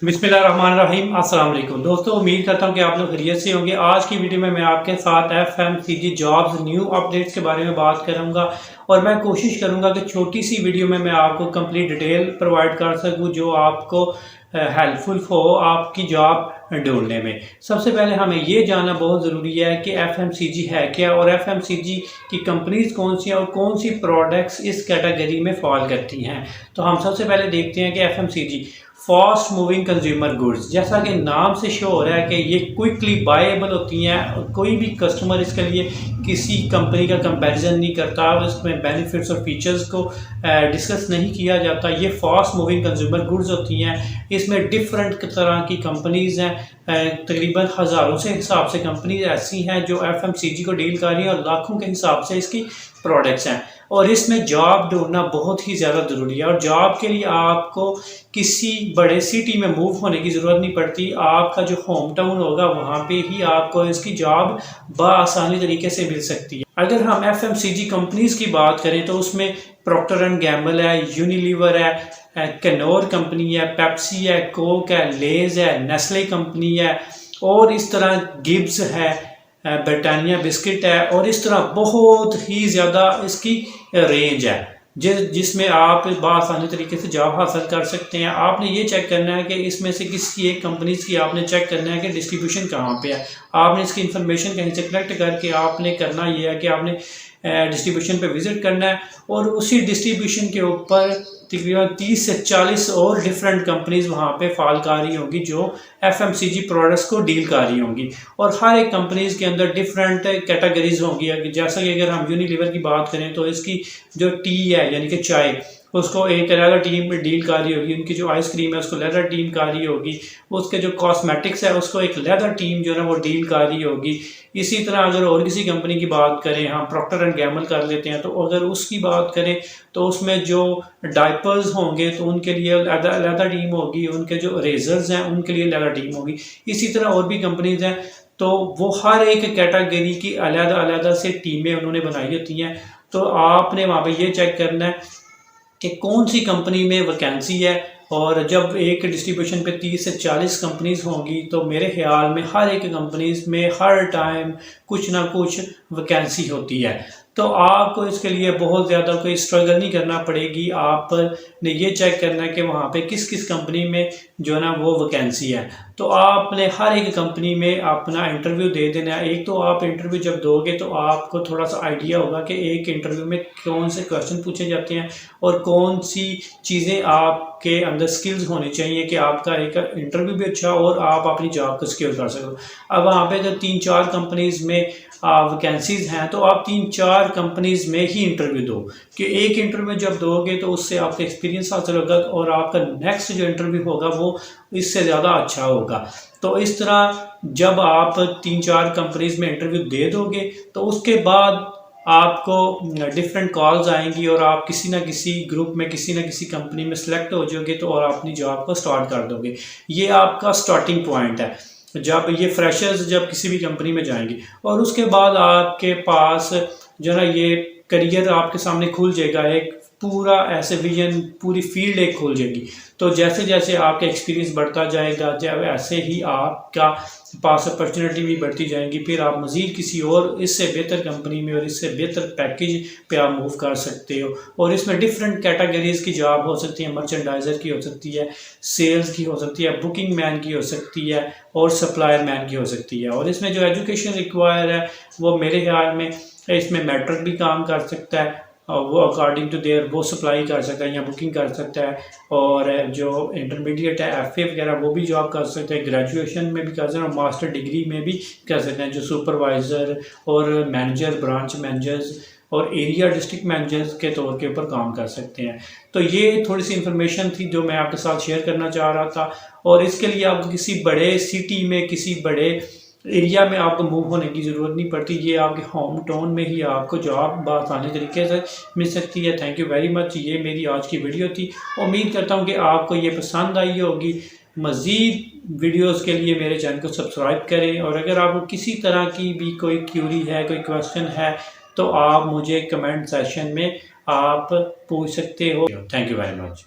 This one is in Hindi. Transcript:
बिस्मिल्लाहिर्रहमानिर्रहीम। अस्सलाम वालेकुम दोस्तों, उम्मीद करता हूँ कि आप लोग खैरियत से होंगे। आज की वीडियो में मैं आपके साथ FMCG जॉब्स न्यू अपडेट्स के बारे में बात करूँगा और मैं कोशिश करूँगा कि छोटी सी वीडियो में मैं आपको कंप्लीट डिटेल प्रोवाइड कर सकूँ जो आपको हेल्पफुल हो आपकी जॉब ढूंढने में। सबसे पहले हमें ये जानना बहुत ज़रूरी है कि FMCG है क्या और FMCG की कंपनीज कौन सी हैं और कौन सी प्रोडक्ट्स इस कैटेगरी में फॉल करती हैं। तो हम सबसे पहले देखते हैं कि FMCG fast moving consumer goods, जैसा कि नाम से शो हो रहा है कि ये क्विकली बायेबल होती हैं। कोई भी कस्टमर इसके लिए किसी कंपनी का कंपैरिजन नहीं करता, इसमें बेनिफिट्स और फीचर्स को डिस्कस नहीं किया जाता। ये फास्ट मूविंग कंज्यूमर गुड्स होती हैं। इसमें डिफरेंट तरह की कंपनीज हैं, तकरीबन हज़ारों से हिसाब से कंपनीज ऐसी हैं जो FMCG को डील कर रही हैं और लाखों के हिसाब से इसकी प्रोडक्ट्स हैं। और इसमें जॉब ढूंढना बहुत ही ज़्यादा ज़रूरी है और जॉब के लिए आपको किसी बड़े सिटी में मूव होने की ज़रूरत नहीं पड़ती। आपका जो होम टाउन होगा वहाँ पे ही आपको इसकी जॉब बआसानी तरीके से मिल सकती है। अगर हम FMCG कंपनीज की बात करें तो उसमें प्रॉक्टर एंड गैम्बल है, यूनिलीवर है, कैनोर कंपनी है, पेप्सी है, कोक है, लेज है, नेस्ले कंपनी है और इस तरह गिब्स है, ब्रिटानिया बिस्किट है और इस तरह बहुत ही ज़्यादा इसकी रेंज है जिसमें आप बआसानी तरीके से जॉब हासिल कर सकते हैं। आपने ये चेक करना है कि इसमें से किसी एक कंपनीज की आपने चेक करना है कि डिस्ट्रीब्यूशन कहाँ पे है। आपने इसकी इन्फॉर्मेशन कहीं से कलेक्ट करके आपने करना ये है कि आपने डिस्ट्रीब्यूशन पे विज़िट करना है और उसी डिस्ट्रीब्यूशन के ऊपर तकरीबन 30 से 40 और डिफरेंट कंपनीज वहाँ पे फॉल कर रही होंगी जो FMCG प्रोडक्ट्स को डील कर रही होंगी और हर एक कंपनीज के अंदर डिफरेंट कैटेगरीज होंगी। जैसा कि अगर हम यूनिलीवर की बात करें तो इसकी जो टी है यानी कि चाय, उसको एक अलग टीम डील कर रही होगी। उनकी जो आइसक्रीम है उसको लेदर टीम कर रही होगी। उसके जो कॉस्मेटिक्स है उसको एक लेदर टीम जो है वो डील कर रही होगी। इसी तरह अगर और किसी कंपनी की बात करें, हम प्रॉक्टर एंड गैम्बल कर लेते हैं, तो अगर उसकी बात करें तो उसमें जो डायपर्स होंगे तो उनके लिए लेदर टीम होगी, उनके जो रेजर्स हैं उनके लिए लेदर टीम होगी। इसी तरह और भी कंपनीज हैं तो वो हर एक कैटेगरी की अलग-अलग से टीमें उन्होंने बनाई होती हैं। तो आपने वहाँ पे ये चेक करना है कि कौन सी कंपनी में वैकेंसी है और जब एक डिस्ट्रीब्यूशन पे 30 से 40 कंपनीज होंगी तो मेरे ख्याल में हर एक कंपनीज में हर टाइम कुछ ना कुछ वैकेंसी होती है। तो आपको इसके लिए बहुत ज़्यादा कोई स्ट्रगल नहीं करना पड़ेगी। आपने ये चेक करना है कि वहाँ पे किस किस कंपनी में जो है ना वो वैकेंसी है। तो आपने हर एक कंपनी में अपना इंटरव्यू दे देना है। एक तो आप इंटरव्यू जब दोगे तो आपको थोड़ा सा आइडिया होगा कि एक इंटरव्यू में कौन से क्वेश्चन पूछे जाते हैं और कौन सी चीज़ें आपके अंदर स्किल्स होनी चाहिए कि आपका एक इंटरव्यू भी अच्छा हो और आप अपनी जॉब को सिक्योर कर सको। अब वहाँ पे अगर 3-4 कंपनीज में वैकेंसीज हैं तो आप 3-4 कंपनीज में ही इंटरव्यू दो कि एक इंटरव्यू जब दोगे तो उससे आपका एक्सपीरियंस हासिल होगा और आपका नेक्स्ट जो इंटरव्यू होगा वो इससे ज़्यादा अच्छा होगा। तो इस तरह जब आप 3-4 कंपनीज में इंटरव्यू दे दोगे तो उसके बाद आपको डिफरेंट कॉल्स आएंगी और आप किसी ना किसी ग्रुप में किसी ना किसी कंपनी में सेलेक्ट हो जाओगे तो और अपनी जॉब को स्टार्ट कर दोगे। ये आपका स्टार्टिंग पॉइंट है जब ये फ्रेशर्स जब किसी भी कंपनी में जाएंगे और उसके बाद आपके पास जो ना ये करियर आपके सामने खुल जाएगा। एक पूरा ऐसे विजन पूरी फील्ड एक खुल जाएगी। तो जैसे जैसे आपका एक्सपीरियंस बढ़ता जाएगा जब ऐसे ही आपका पास अपॉर्चुनिटी भी बढ़ती जाएंगी, फिर आप मज़ीद किसी और इससे बेहतर कंपनी में और इससे बेहतर पैकेज पे आप मूव कर सकते हो। और इसमें डिफरेंट कैटेगरीज की जॉब हो सकती है, मर्चेंडाइज़र की हो सकती है, सेल्स की हो सकती है, बुकिंग मैन की हो सकती है और सप्लायर मैन की हो सकती है। और इसमें जो एजुकेशन रिक्वायर है वो मेरे ख्याल में इसमें मैट्रिक भी काम कर सकता है और वो अकॉर्डिंग टू देयर वो सप्लाई कर सकता है या बुकिंग कर सकता है। और जो इंटरमीडिएट है FA वगैरह वो भी जॉब कर सकते हैं, ग्रेजुएशन में भी कर सकते हैं और मास्टर डिग्री में भी कर सकते हैं। जो सुपरवाइज़र और मैनेजर, ब्रांच मैनेजर्स और एरिया डिस्ट्रिक्ट मैनेजर्स के तौर के ऊपर काम कर सकते हैं। तो ये थोड़ी सी इन्फॉर्मेशन थी जो मैं आपके साथ शेयर करना चाह रहा था। और इसके लिए आपको किसी बड़े सिटी में किसी बड़े एरिया में आपको मूव होने की ज़रूरत नहीं पड़ती। ये आपके होम टाउन में ही आपको जॉब बआसानी तरीके से मिल सकती है। Thank you very much. ये मेरी आज की वीडियो थी। उम्मीद करता हूँ कि आपको ये पसंद आई होगी। मज़ीद वीडियोस के लिए मेरे चैनल को सब्सक्राइब करें और अगर आपको किसी तरह की भी कोई क्यूरी है, कोई क्वेश्चन है तो आप मुझे कमेंट सेशन में आप पूछ सकते हो। Thank you very much.